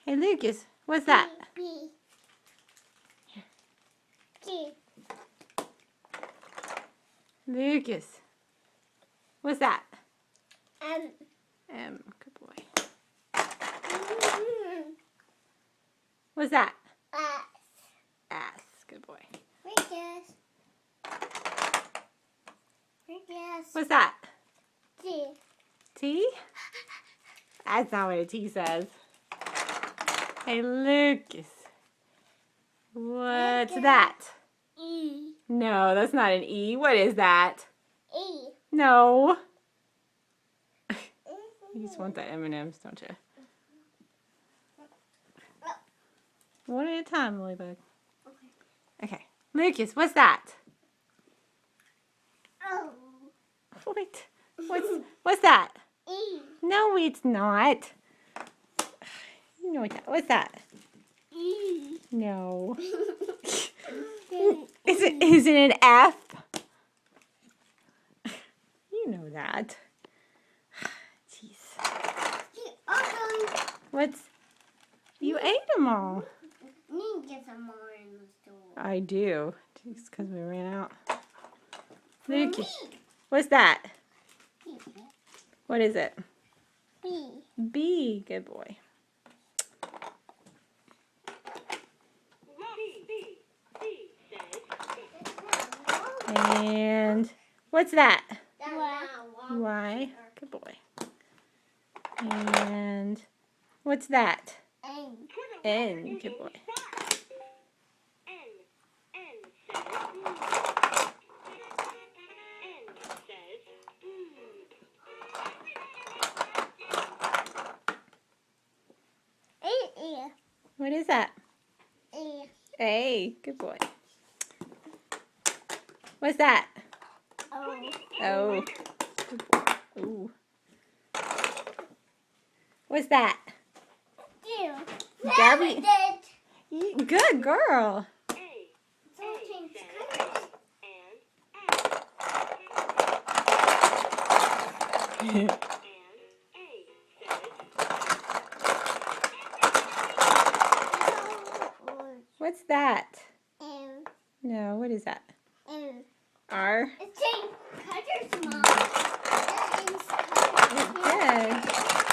Hey, Lucas, what's that? B. G. Lucas, what's that? M. Good boy. What's that? S. S. Good boy. Lucas. Lucas. What's that? T. T? That's not what a T says. Hey, Lucas. What's Lucas. that? E. No, that's not an E. What is that? E. No. You just want the M&Ms, don't you? One at a time, Lilybug. Okay. Lucas, what's that? O. Wait. What's that? E. No, it's not. You know what that. What's that? E. No. Is it an F? You know that. Jeez. What's... You ate them all. Need to get some more in the store. I do. Just because we ran out. Lucas, what's that? What is it? B. B. Good boy. And what's that? Y. Good boy. And what's that? N. N. Good boy. E. What is that? E. A. Good boy. What's that? O. Oh. Good boy. Ooh. What's that? U. Gabby. Did. Good girl. So change colors. What's that? M. No, what is that? M. R? It's change colors, Mom. That is colors. Good.